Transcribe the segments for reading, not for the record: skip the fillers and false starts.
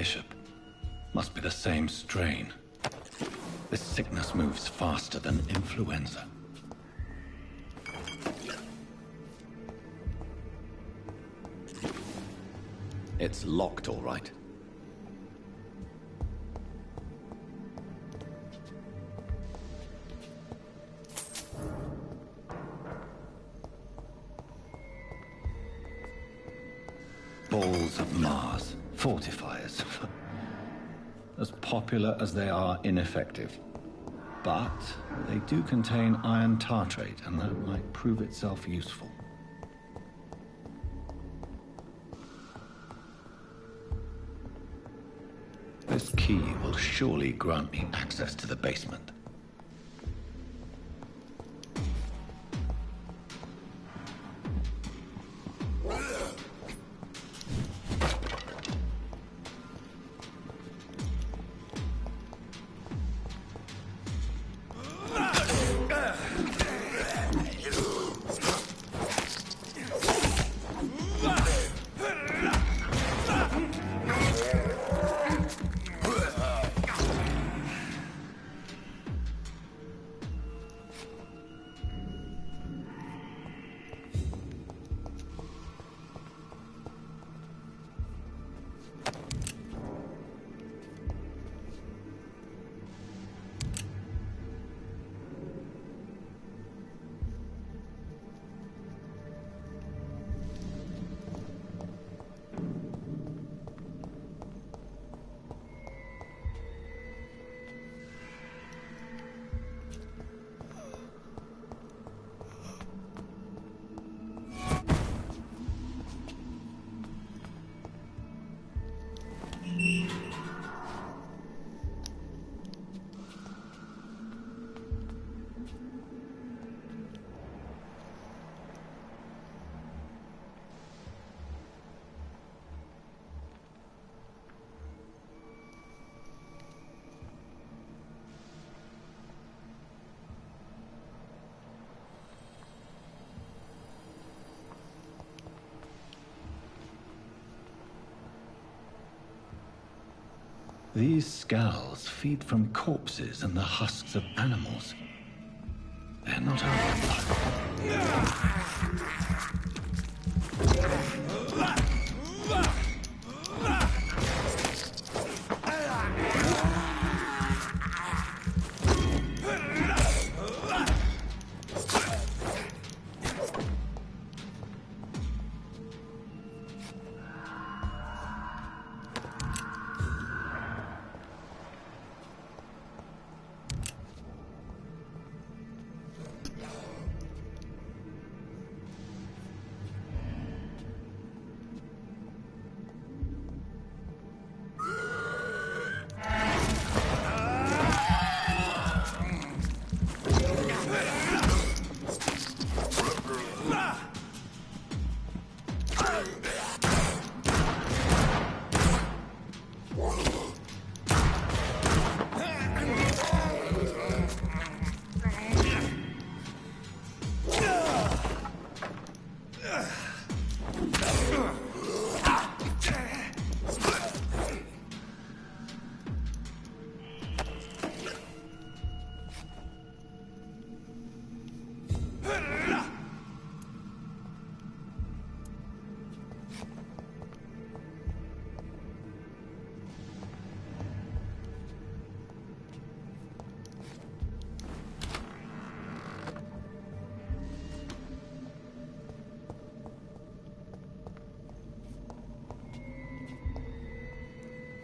bishop. Must be the same strain. This sickness moves faster than influenza. It's locked, all right. Balls of Mars, fortifiers. As popular as they are ineffective. But they do contain iron tartrate, and that might prove itself useful. This key will surely grant me access to the basement. These scowls feed from corpses and the husks of animals. They're not our blood.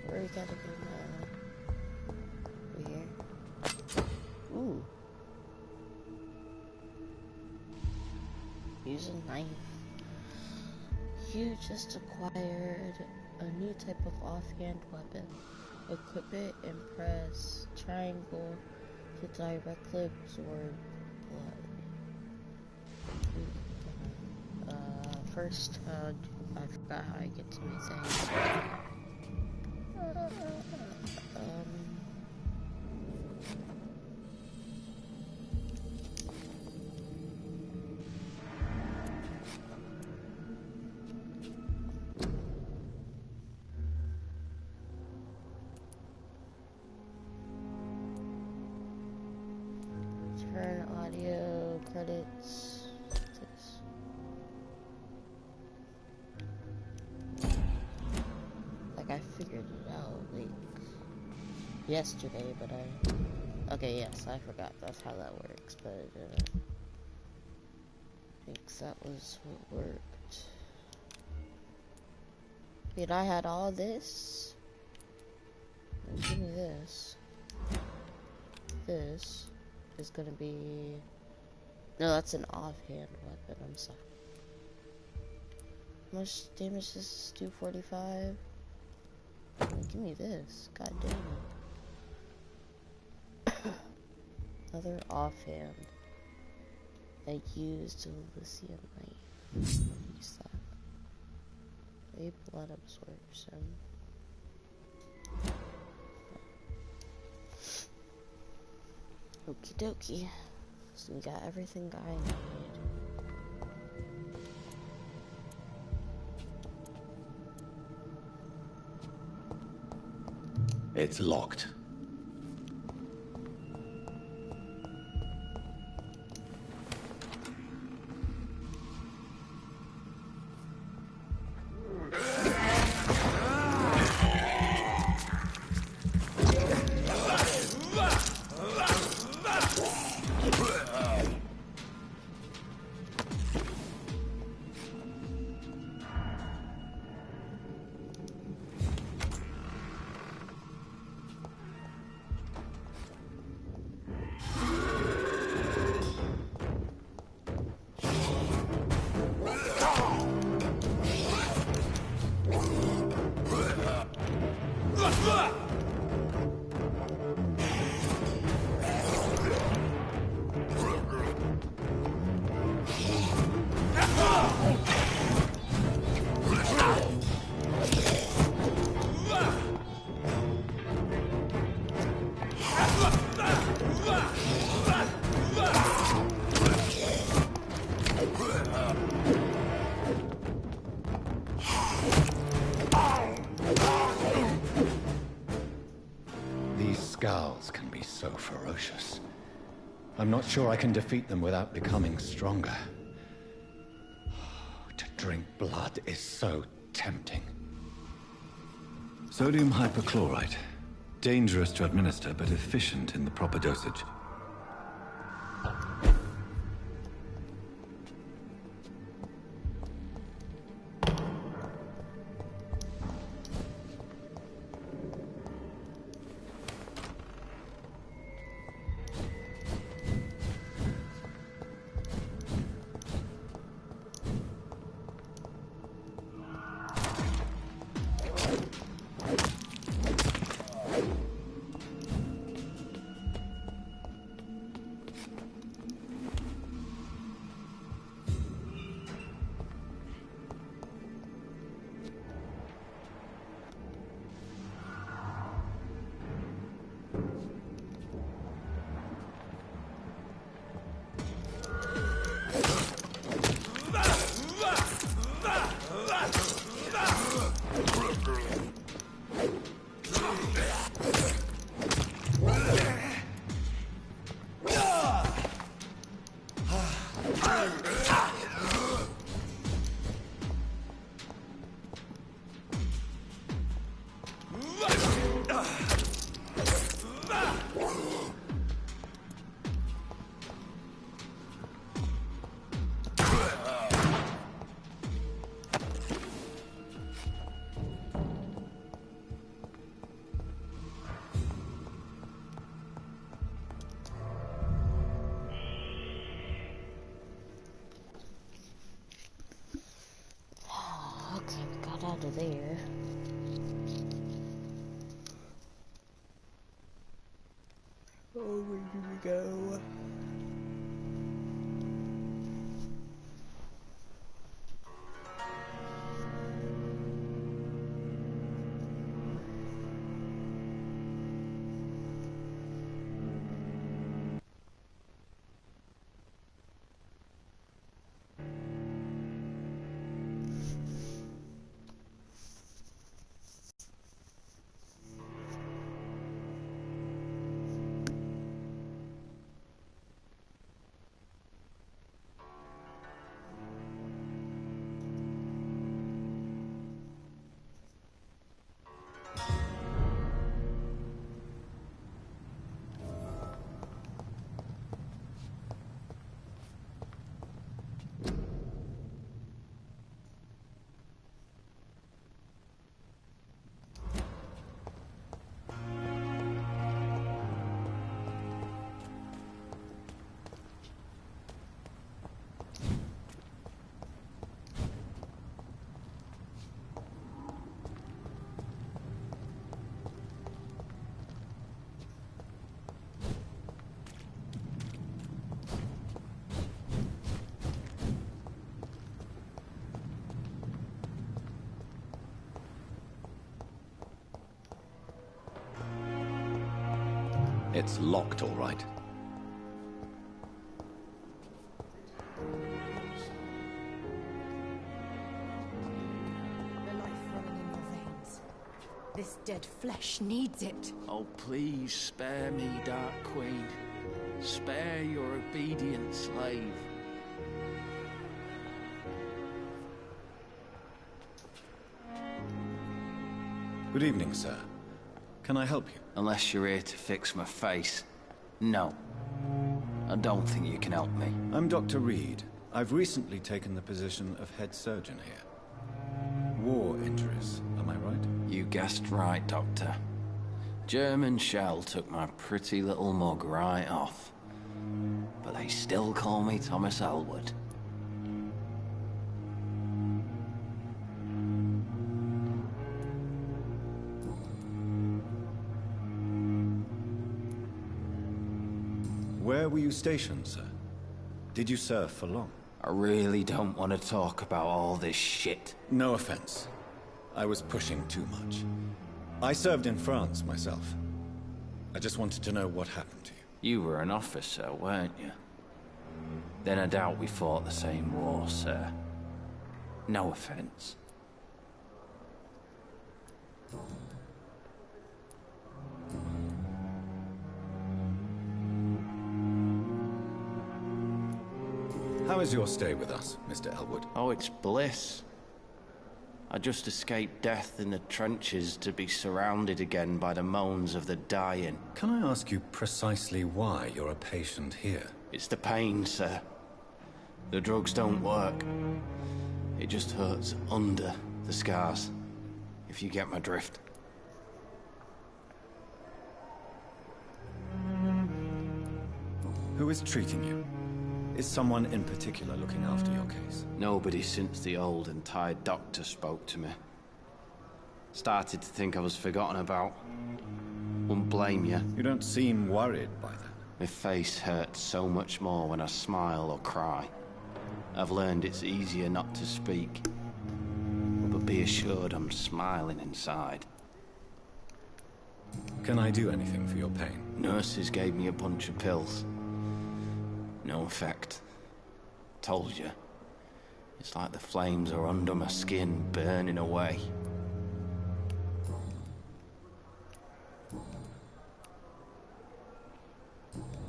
We gotta go over here. Ooh. Use a knife. You just acquired a new type of offhand weapon. Equip it and press triangle to directly absorb blood. First, I forgot how I get to my thing. audio credits. Like I figured it out like yesterday, but okay, yes, I forgot that's how that works, but I think that was what worked. Wait, I had all this? Give me this. This is gonna be... No, that's an offhand weapon, I'm sorry. How much damage does this do? 45? Give me this. God damn it. Another offhand. I used Elysian Light. Use that. A blood absorption. Okie dokie. So we got everything I need. It's locked. Scowls can be so ferocious. I'm not sure I can defeat them without becoming stronger. To drink blood is so tempting. Sodium hypochlorite. Dangerous to administer, but efficient in the proper dosage. Out of there. Oh, where do we go? It's locked, all right. The life running in your veins. This dead flesh needs it. Oh, please spare me, Dark Queen. Spare your obedient slave. Good evening, sir. Can I help you? Unless you're here to fix my face. No. I don't think you can help me. I'm Dr. Reed. I've recently taken the position of head surgeon here. War injuries, am I right? You guessed right, Doctor. German shell took my pretty little mug right off. But they still call me Thomas Elwood. Where were you stationed, sir? Did you serve for long? I really don't want to talk about all this shit. No offense. I was pushing too much. I served in France myself. I just wanted to know what happened to you. You were an officer, weren't you? Then I doubt we fought the same war, sir. No offense. How is your stay with us, Mr. Elwood? Oh, it's bliss. I just escaped death in the trenches to be surrounded again by the moans of the dying. Can I ask you precisely why you're a patient here? It's the pain, sir. The drugs don't work. It just hurts under the scars, if you get my drift. Who is treating you? Is someone in particular looking after your case? Nobody since the old and tired doctor spoke to me. Started to think I was forgotten about. Wouldn't blame you. You don't seem worried by that. My face hurts so much more when I smile or cry. I've learned it's easier not to speak. But be assured I'm smiling inside. Can I do anything for your pain? Nurses gave me a bunch of pills. No effect. Told you. It's like the flames are under my skin, burning away.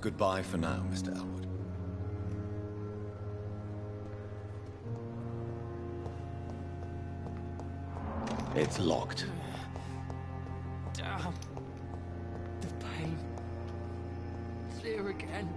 Goodbye for now, Mr. Elwood. It's locked. Damn. The pain. It's here again.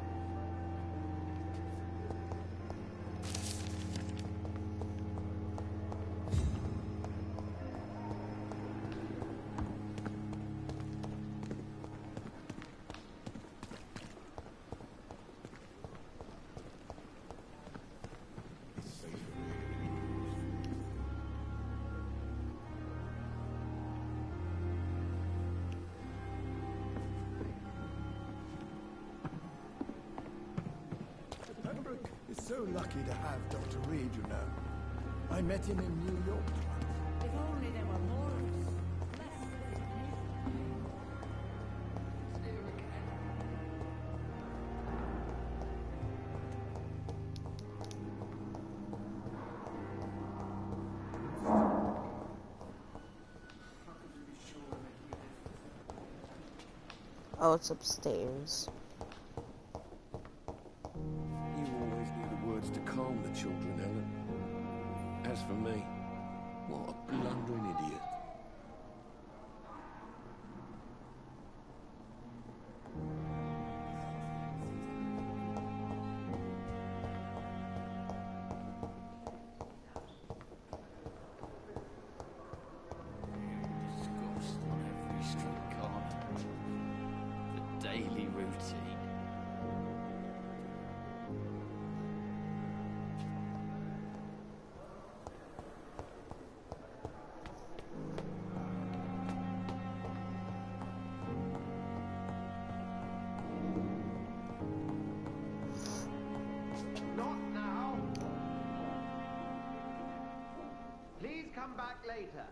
Pembroke is so lucky to have Dr. Reed, you know. I met him in New York once. If only there were more of us. Oh, it's upstairs. You always knew the words to calm the children, Helen. As for me, what a blundering idiot. Disgust on every street corner. The daily routine. Not now. Please come back later.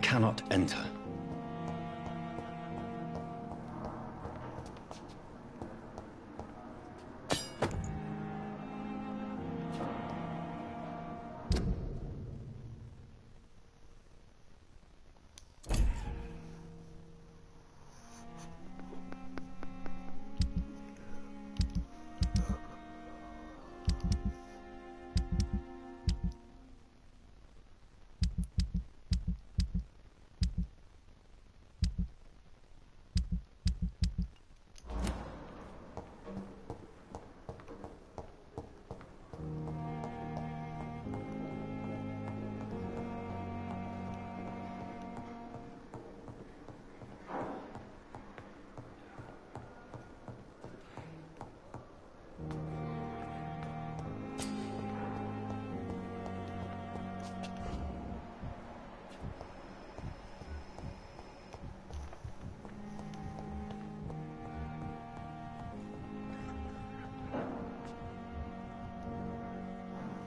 cannot enter.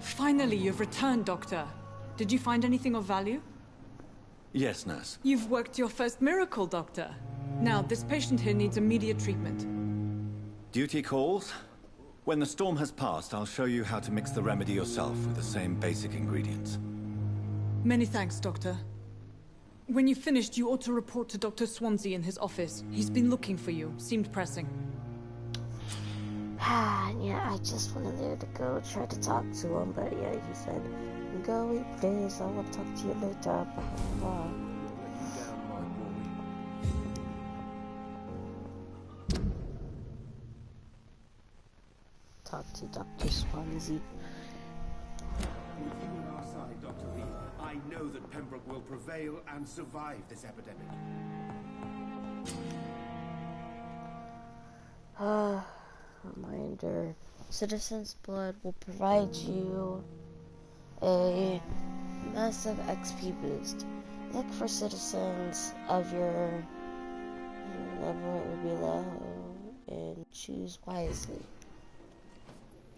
Finally, you've returned, Doctor. Did you find anything of value? Yes, nurse. You've worked your first miracle, Doctor. Now, this patient here needs immediate treatment. Duty calls. When the storm has passed, I'll show you how to mix the remedy yourself with the same basic ingredients. Many thanks, Doctor. When you've finished, you ought to report to Dr. Swansea in his office. He's been looking for you. Seemed pressing. Yeah, I just wanted there to go try to talk to him, but yeah, he said, go eat, please. I will talk to you later. Blah, blah, blah. Talk to Dr. Swansea. With you on our side, Dr. Reed, I know that Pembroke will prevail and survive this epidemic. Reminder. Citizen's blood will provide you a massive XP boost. Look for citizens of your level and choose wisely.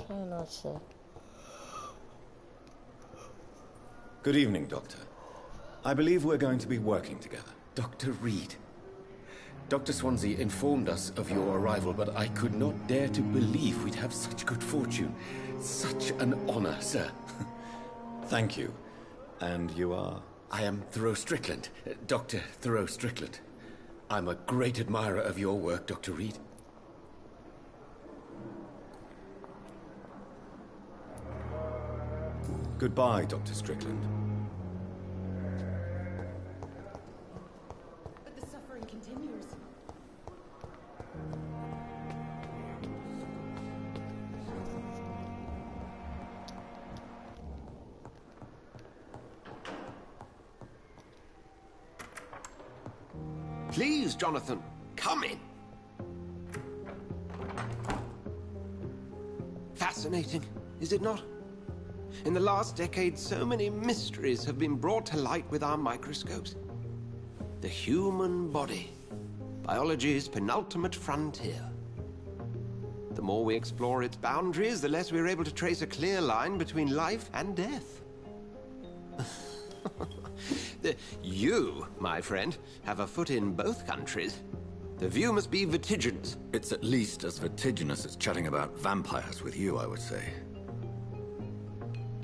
Try not to. Good evening, Doctor. I believe we're going to be working together. Dr. Reed. Dr. Swansea informed us of your arrival, but I could not dare to believe we'd have such good fortune. Such an honor, sir. Thank you. And you are? I am Thoreau Strickland, Dr. Thoreau Strickland. I'm a great admirer of your work, Dr. Reed. Goodbye, Dr. Strickland. But the suffering continues. Please, Jonathan, come in. Fascinating, is it not? In the last decade, so many mysteries have been brought to light with our microscopes. The human body, biology's penultimate frontier. The more we explore its boundaries, the less we're able to trace a clear line between life and death. You, my friend, have a foot in both countries. The view must be vertiginous. It's at least as vertiginous as chatting about vampires with you, I would say.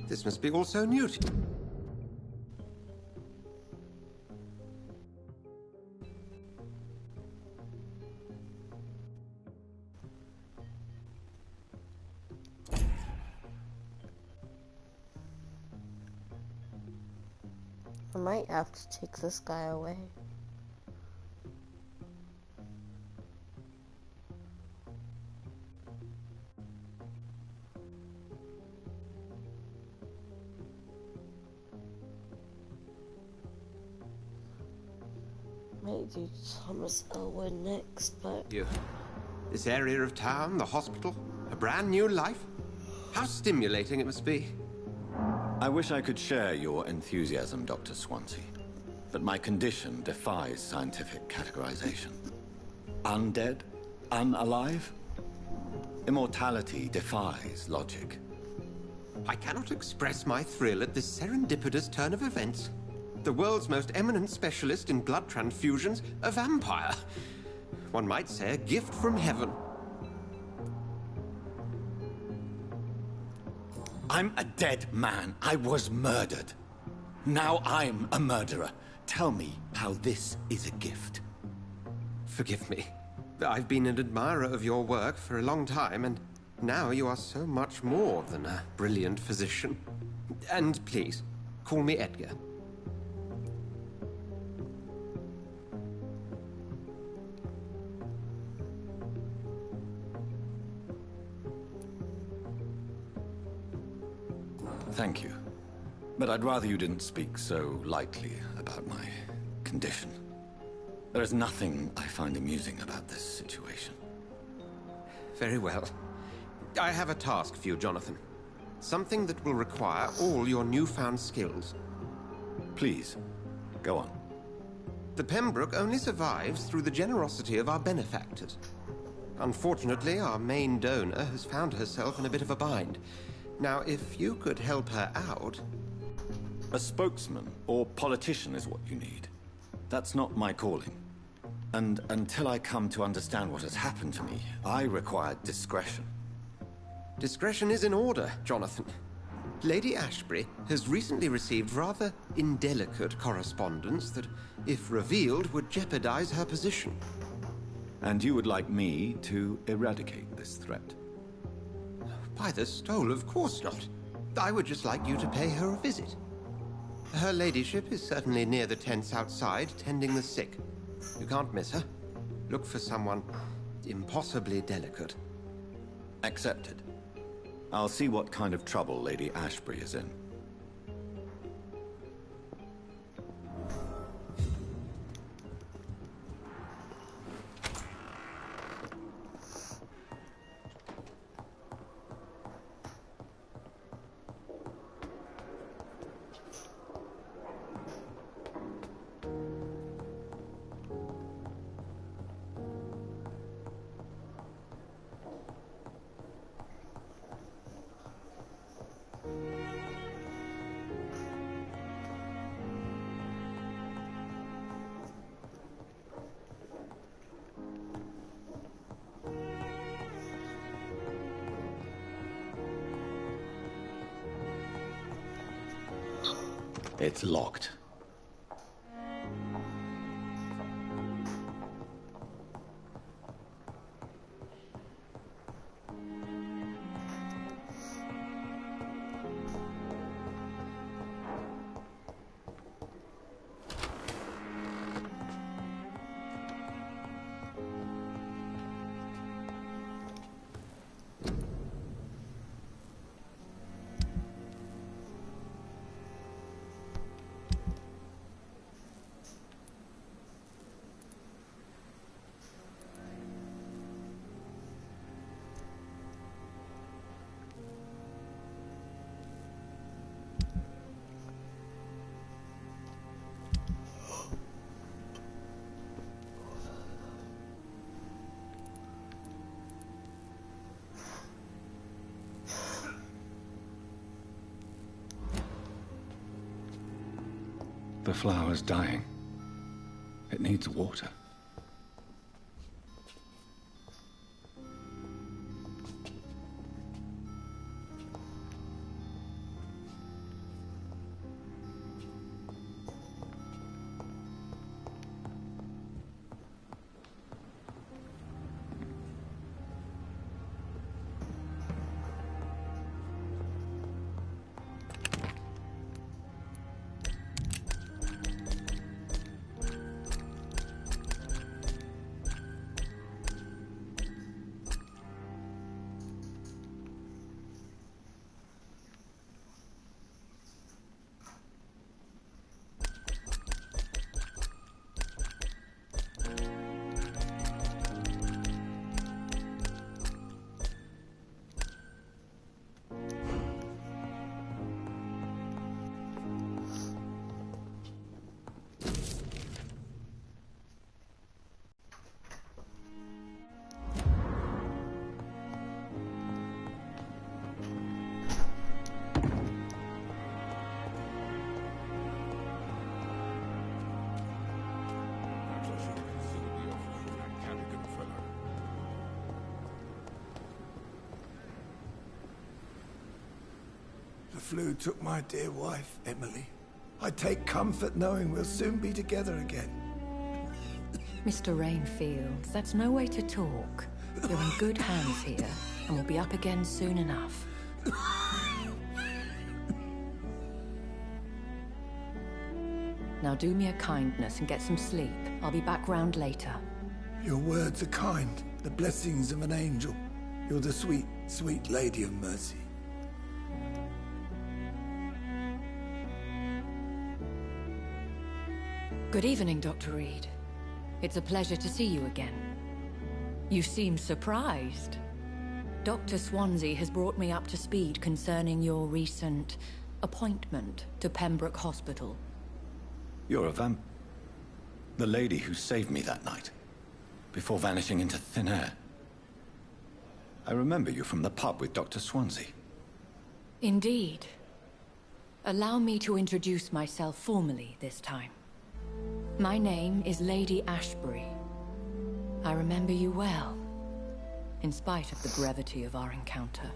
This must be all so new to you. I might have to take this guy away. Might do Thomas Elwood next, but... This area of town, the hospital, a brand new life. How stimulating it must be. I wish I could share your enthusiasm, Dr. Swansea, but my condition defies scientific categorization. Undead? Unalive? Immortality defies logic. I cannot express my thrill at this serendipitous turn of events. The world's most eminent specialist in blood transfusions, a vampire. One might say a gift from heaven. I'm a dead man. I was murdered. Now I'm a murderer. Tell me how this is a gift. Forgive me. I've been an admirer of your work for a long time, and now you are so much more than a brilliant physician. And please, call me Edgar. Thank you. But I'd rather you didn't speak so lightly about my condition. There is nothing I find amusing about this situation. Very well. I have a task for you, Jonathan. Something that will require all your newfound skills. Please, go on. The Pembroke only survives through the generosity of our benefactors. Unfortunately, our main donor has found herself in a bit of a bind. Now, if you could help her out... A spokesman or politician is what you need. That's not my calling. And until I come to understand what has happened to me, I require discretion. Discretion is in order, Jonathan. Lady Ashbury has recently received rather indelicate correspondence that, if revealed, would jeopardize her position. And you would like me to eradicate this threat? By the stole, of course not. I would just like you to pay her a visit. Her ladyship is certainly near the tents outside, tending the sick. You can't miss her. Look for someone impossibly delicate. Accepted. I'll see what kind of trouble Lady Ashbury is in. It's locked. The flower's dying. It needs water. flu took my dear wife, Emily. I take comfort knowing we'll soon be together again. Mr. Rainfield, that's no way to talk. You're in good hands here, and we'll be up again soon enough. Now do me a kindness and get some sleep. I'll be back round later. Your words are kind, the blessings of an angel. You're the sweet, sweet Lady of Mercy. Good evening, Dr. Reed. It's a pleasure to see you again. You seem surprised. Dr. Swansea has brought me up to speed concerning your recent appointment to Pembroke Hospital. You're a the lady who saved me that night, before vanishing into thin air. I remember you from the pub with Dr. Swansea. Indeed. Allow me to introduce myself formally this time. My name is Lady Ashbury. I remember you well, in spite of the brevity of our encounter.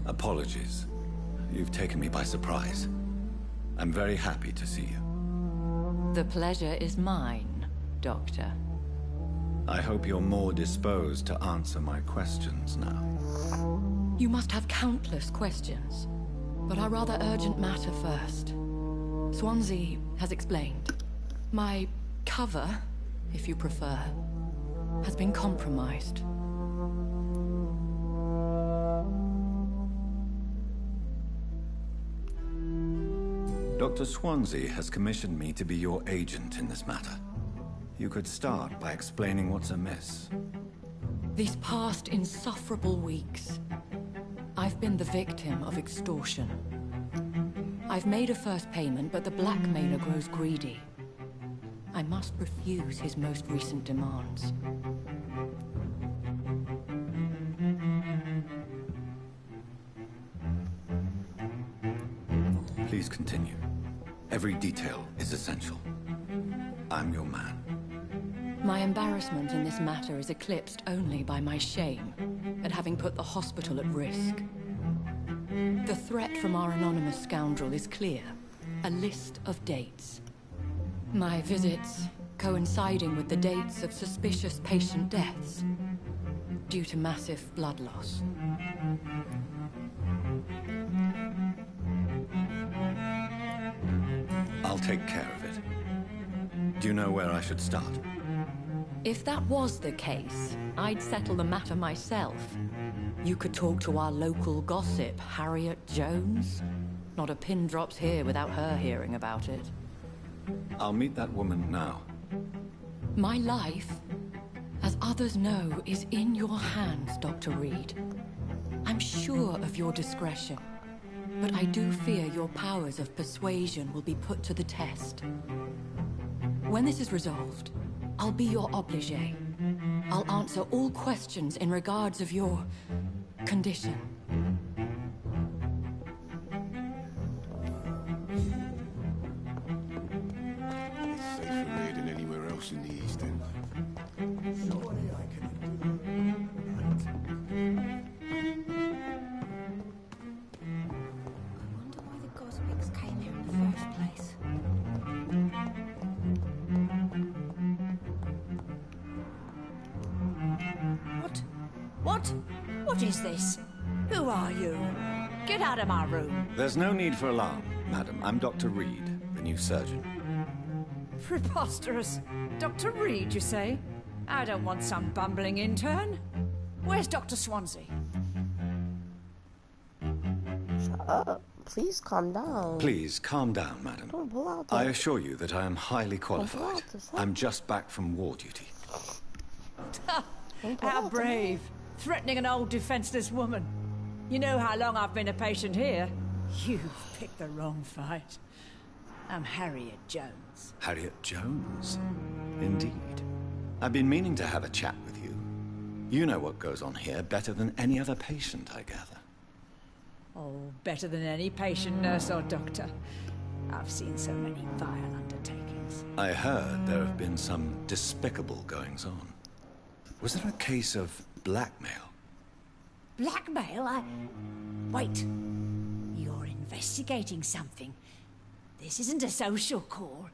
Apologies. You've taken me by surprise. I'm very happy to see you. The pleasure is mine, Doctor. I hope you're more disposed to answer my questions now. You must have countless questions, but our rather urgent matter first. Swansea has explained. My cover, if you prefer, has been compromised. Dr. Swansea has commissioned me to be your agent in this matter. You could start by explaining what's amiss. These past insufferable weeks, I've been the victim of extortion. I've made a first payment, but the blackmailer grows greedy. I must refuse his most recent demands. Please continue. Every detail is essential. I'm your man. My embarrassment in this matter is eclipsed only by my shame at having put the hospital at risk. The threat from our anonymous scoundrel is clear. A list of dates. My visits coinciding with the dates of suspicious patient deaths due to massive blood loss. I'll take care of it. Do you know where I should start? If that was the case, I'd settle the matter myself. You could talk to our local gossip, Harriet Jones. Not a pin drops here without her hearing about it. I'll meet that woman now. My life, as others know, is in your hands, Dr. Reed. I'm sure of your discretion, but I do fear your powers of persuasion will be put to the test. When this is resolved, I'll be your obligé. I'll answer all questions in regards of your condition. It's safer here than anywhere else in the East End. Surely I can endure. I wonder why the Goswicks came here in the first place. What is this? Who are you? Get out of my room. There's no need for alarm, madam. I'm Dr. Reed, the new surgeon. Preposterous. Dr. Reed, you say? I don't want some bumbling intern. Where's Dr. Swansea? Shut up. Please calm down. Please, calm down, madam. Don't pull out I assure you that I am highly qualified. I'm just back from war duty. How brave. Threatening an old defenseless woman. You know how long I've been a patient here. You've picked the wrong fight. I'm Harriet Jones. Harriet Jones? Indeed. I've been meaning to have a chat with you. You know what goes on here better than any other patient, I gather. Oh, better than any patient, nurse or doctor. I've seen so many vile undertakings. I heard there have been some despicable goings-on. Was there a case of blackmail? Blackmail? Wait. You're investigating something. This isn't a social call.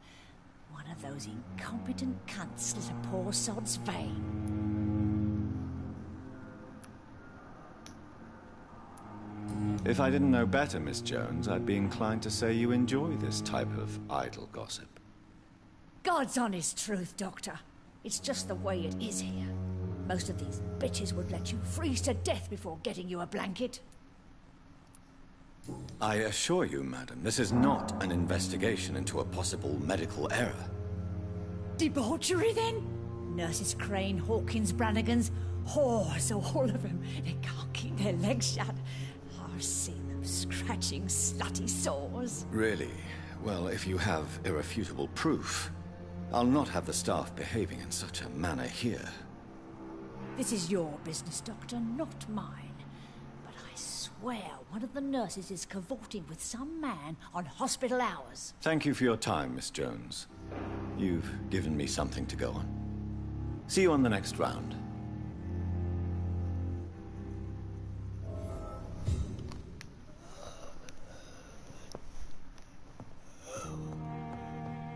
One of those incompetent cunts slit a poor sod's vein. If I didn't know better, Miss Jones, I'd be inclined to say you enjoy this type of idle gossip. God's honest truth, Doctor. It's just the way it is here. Most of these bitches would let you freeze to death before getting you a blanket. I assure you, madam, this is not an investigation into a possible medical error. Debauchery, then? Nurses Crane, Hawkins, Brannigans, whores, all of them. They can't keep their legs shut. I've seen them scratching slutty sores. Really? Well, if you have irrefutable proof, I'll not have the staff behaving in such a manner here. This is your business, Doctor, not mine. But I swear one of the nurses is cavorting with some man on hospital hours. Thank you for your time, Miss Jones. You've given me something to go on. See you on the next round.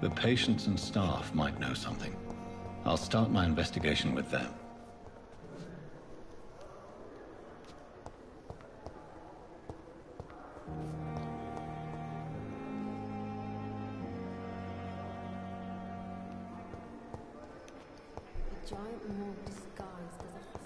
The patients and staff might know something. I'll start my investigation with them. A giant morgue disguised as a hospital.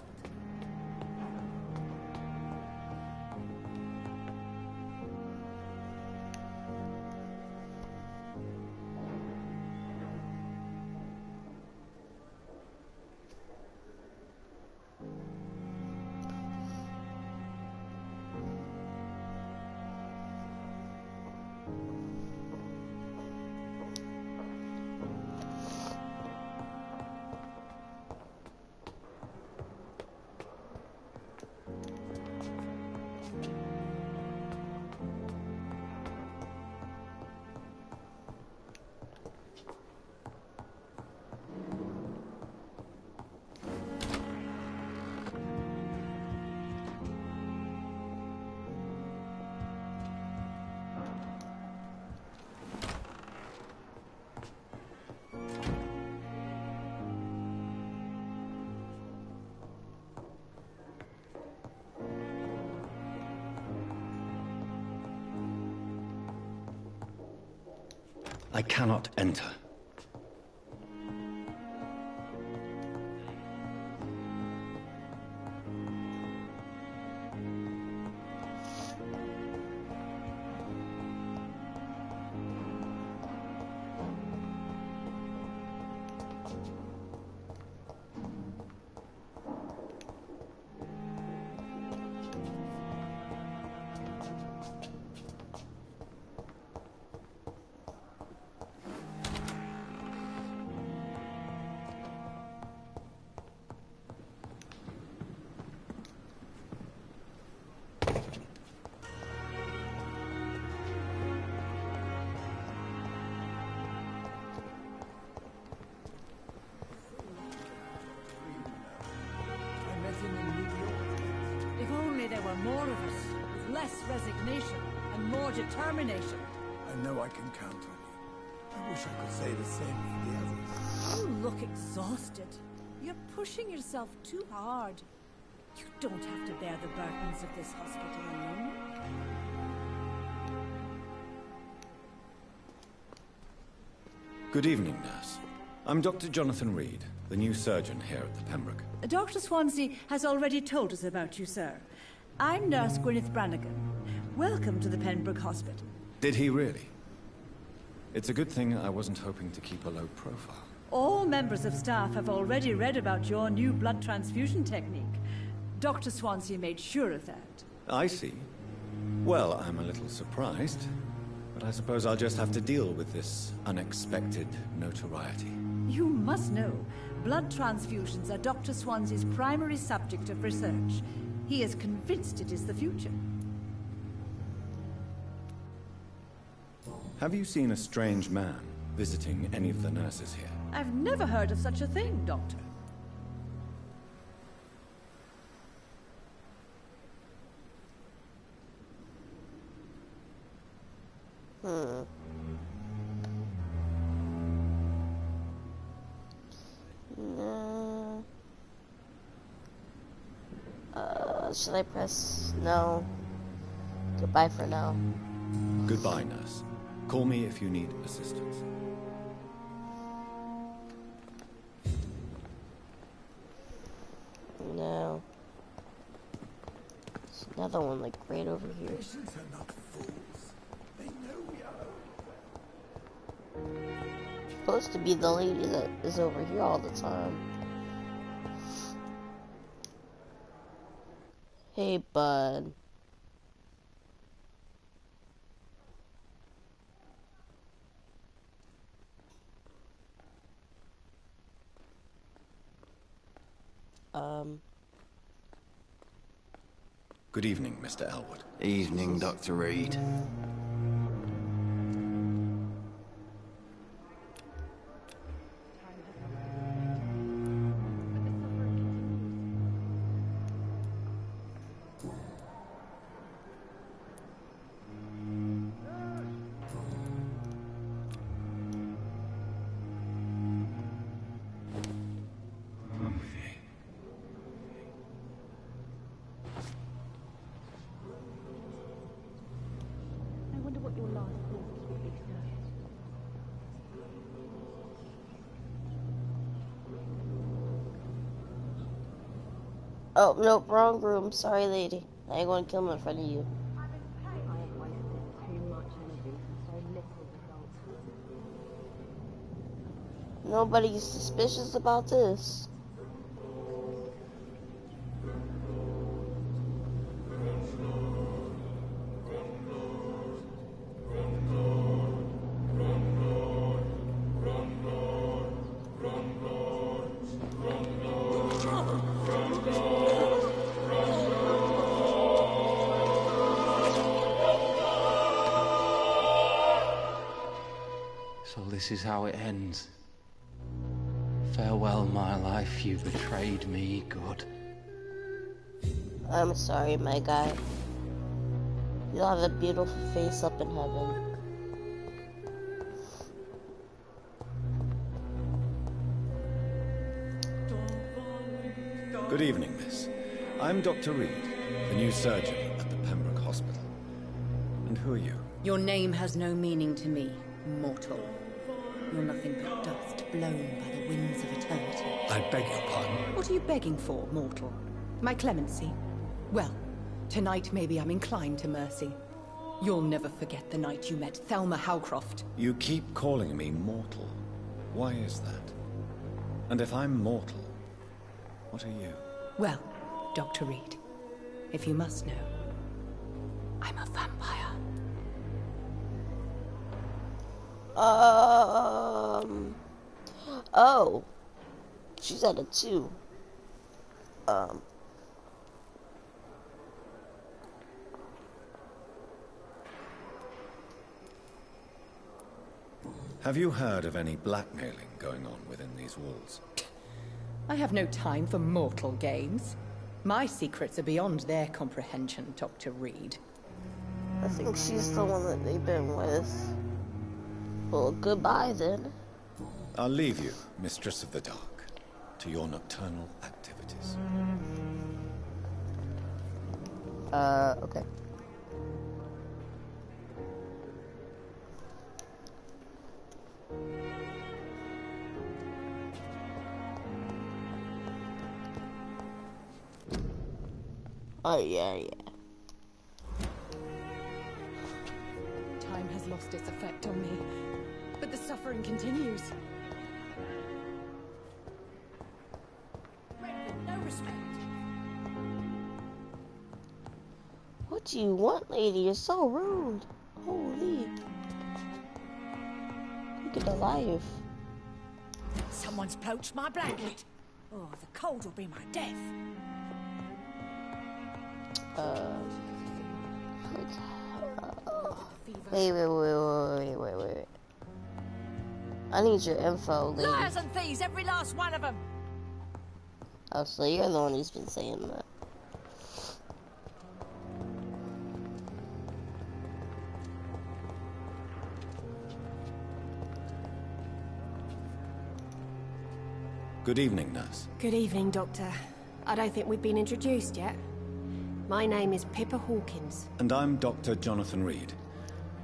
I cannot enter. If only there were more of us, with less resignation and more determination. I know I can count on you. I wish I could say the same for the others. You look exhausted. You're pushing yourself too hard. You don't have to bear the burdens of this hospital alone. Good evening, nurse. I'm Dr. Jonathan Reed, the new surgeon here at the Pembroke. Dr. Swansea has already told us about you, sir. I'm Nurse Gwyneth Brannigan. Welcome to the Pembroke Hospital. Did he really? It's a good thing I wasn't hoping to keep a low profile. All members of staff have already read about your new blood transfusion technique. Dr. Swansea made sure of that. I see. Well, I'm a little surprised, but I suppose I'll just have to deal with this unexpected notoriety. You must know, Blood transfusions are Dr. Swansea's primary subject of research. He is convinced it is the future. Have you seen a strange man visiting any of the nurses here? I've never heard of such a thing, Doctor. No. Should I press no? Goodbye for now. Goodbye, nurse. Call me if you need assistance. No. There's another one like right over here. Patients are not fools. They know we are. Supposed to be the lady that is over here all the time. Hey, bud. Good evening, Mr. Elwood. Evening, Dr. Reed. Oh, nope, wrong room. Sorry, lady. I ain't gonna kill him in front of you. Nobody's suspicious about this. So this is how it ends. Farewell, my life, you betrayed me, good. I'm sorry, my guy. You'll have a beautiful face up in heaven. Good evening, miss. I'm Dr. Reed, the new surgeon at the Pembroke Hospital. And who are you? Your name has no meaning to me, mortal. You're nothing but dust blown by the winds of eternity. I beg your pardon? What are you begging for, mortal? My clemency? Well, tonight maybe I'm inclined to mercy. You'll never forget the night you met Thelma Howcroft. You keep calling me mortal. Why is that? And if I'm mortal, what are you? Well, Dr. Reed, if you must know, I'm a vampire. Oh. She's at a 2. Have you heard of any blackmailing going on within these walls? I have no time for mortal games. My secrets are beyond their comprehension, Dr. Reed. I think she's the one that they've been with. Well, goodbye then. I'll leave you, Mistress of the Dark, to your nocturnal activities. Okay. Oh, yeah. Time has lost its effect on me, but the suffering continues. No respect. What do you want, lady? You're so rude. Holy. Look at the life. Someone's poached my blanket. Oh, the cold will be my death. Wait. I need your info, lady. Liars and thieves, every last one of them. Oh, so you're the one who's been saying that. Good evening, nurse. Good evening, Doctor. I don't think we've been introduced yet. My name is Pippa Hawkins. And I'm Dr. Jonathan Reed.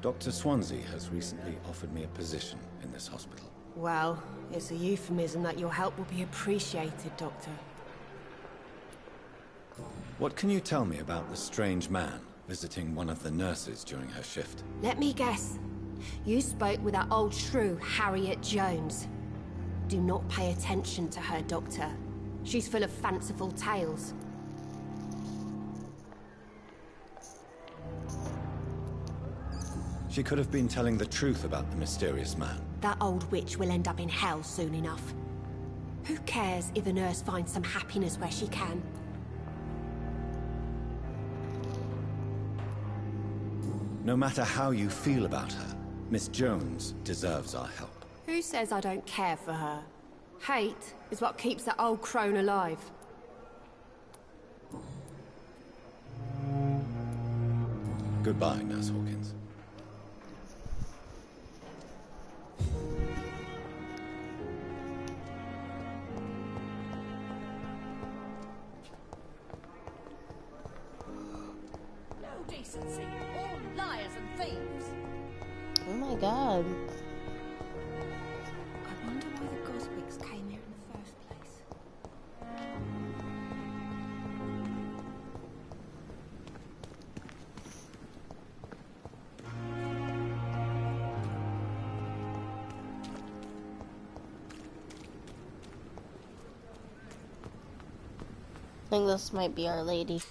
Dr. Swansea has recently offered me a position in this hospital. Well, it's a euphemism that your help will be appreciated, Doctor. What can you tell me about the strange man visiting one of the nurses during her shift? Let me guess. You spoke with that old shrew, Harriet Jones. Do not pay attention to her, Doctor. She's full of fanciful tales. She could have been telling the truth about the mysterious man. That old witch will end up in hell soon enough. Who cares if the nurse finds some happiness where she can? No matter how you feel about her, Miss Jones deserves our help. Who says I don't care for her? Hate is what keeps that old crone alive. Goodbye, Nurse Hawkins. No decency. All liars and thieves. Oh my god. I wonder why the Goswicks came here in the first place. I think this might be Our Lady.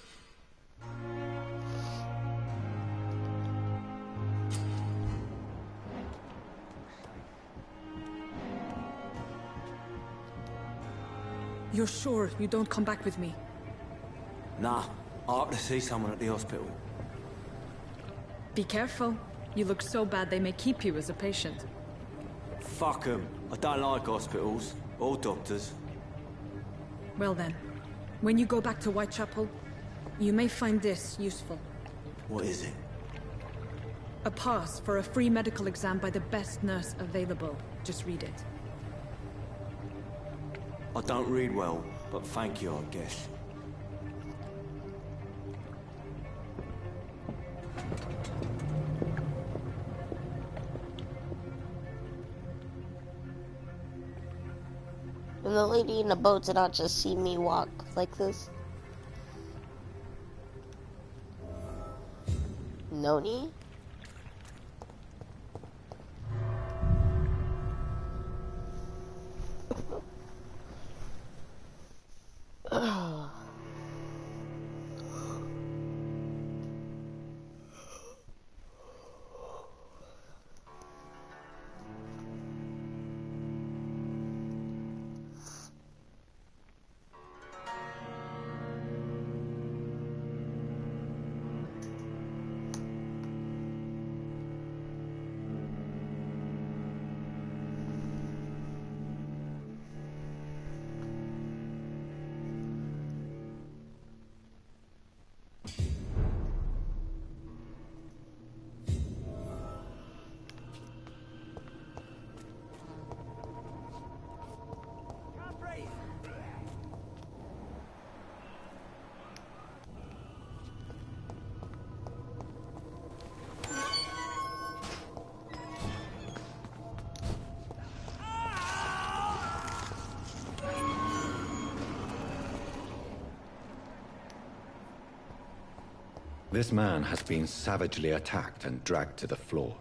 You're sure you don't come back with me? Nah, I have to see someone at the hospital. Be careful. You look so bad they may keep you as a patient. Fuck 'em. I don't like hospitals. Or doctors. Well then, when you go back to Whitechapel, you may find this useful. What is it? A pass for a free medical exam by the best nurse available. Just read it. I don't read well, but thank you, I guess. And the lady in the boat did not just see me walk like this. Noni? This man has been savagely attacked and dragged to the floor.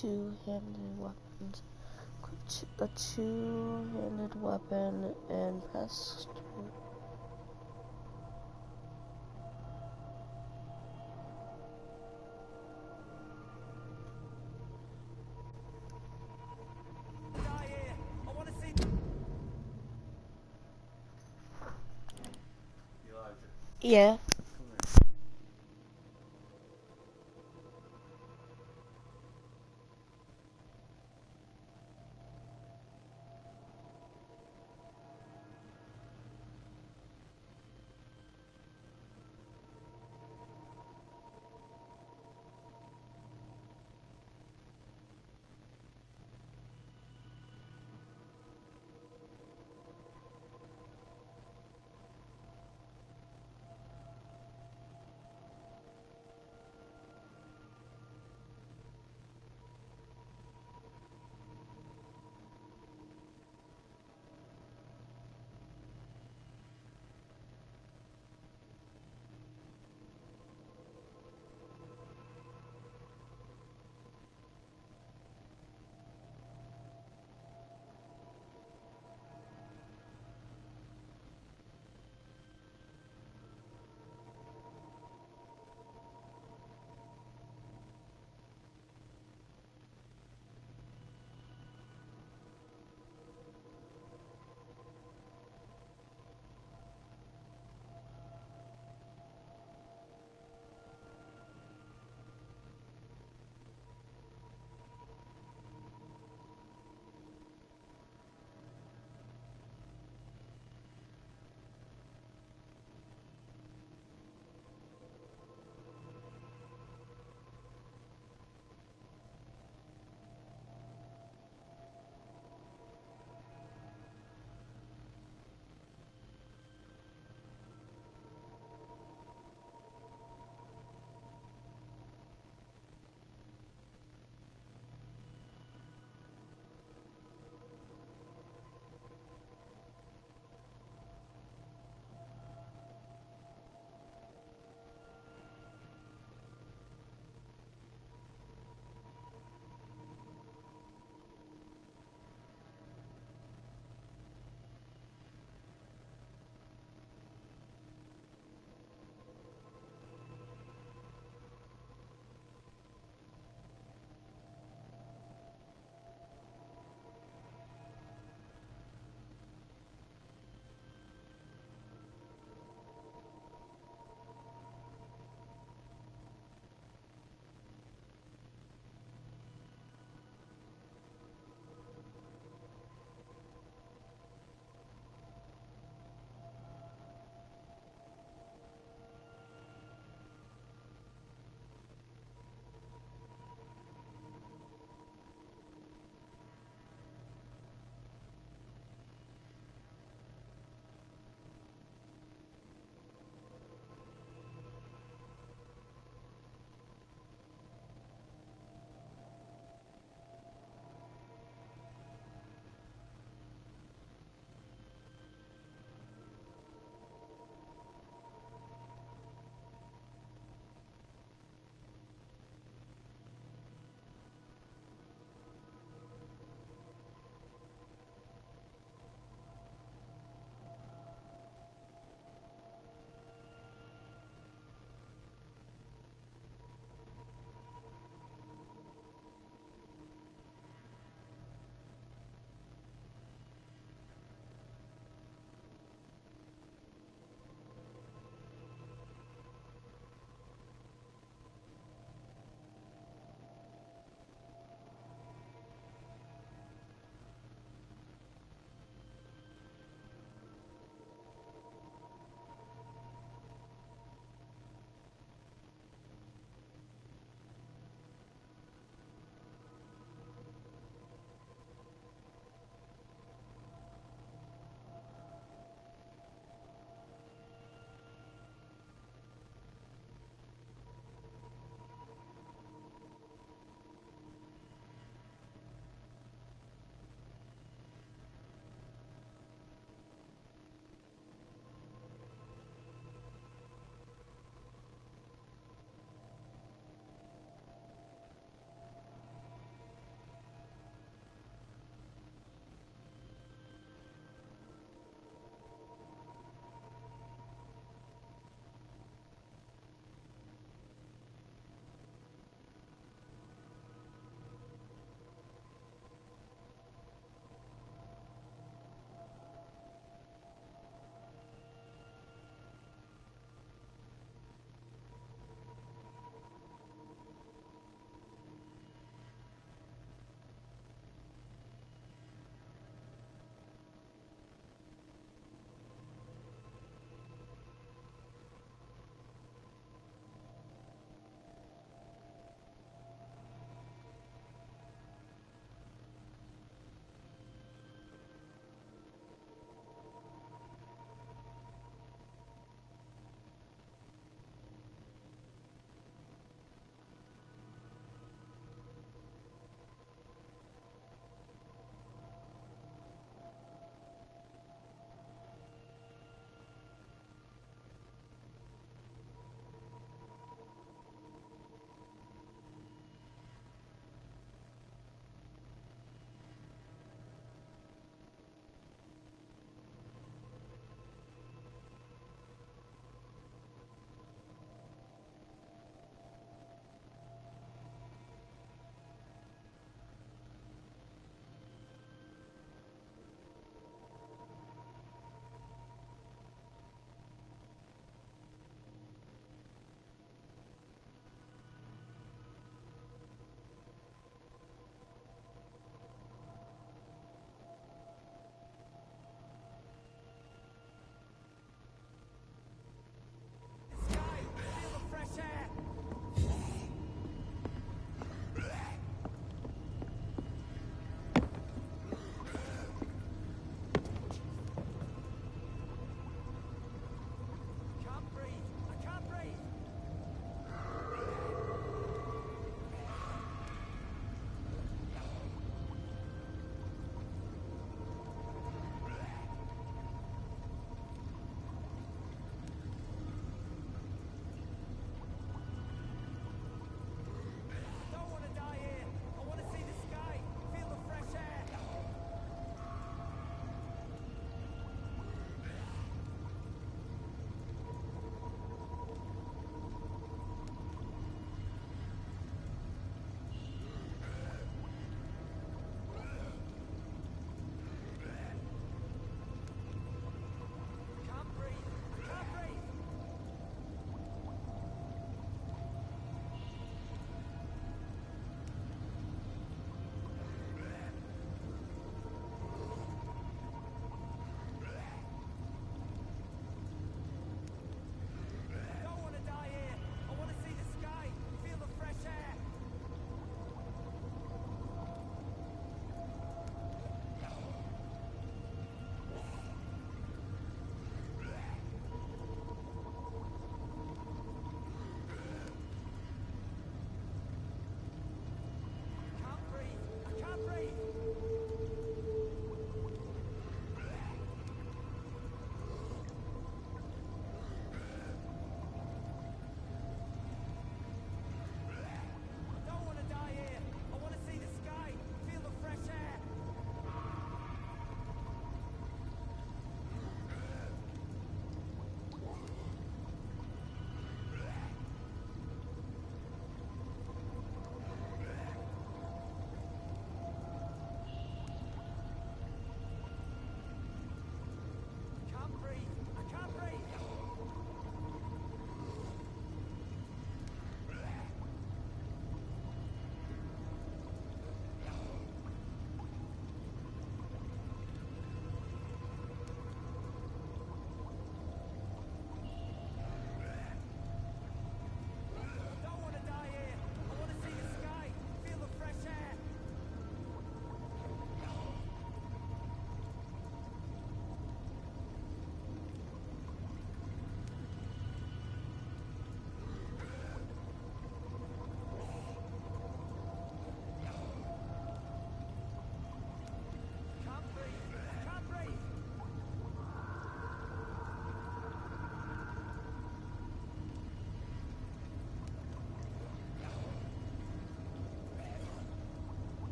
two-handed weapons. Equip a two-handed weapon and press. Yeah.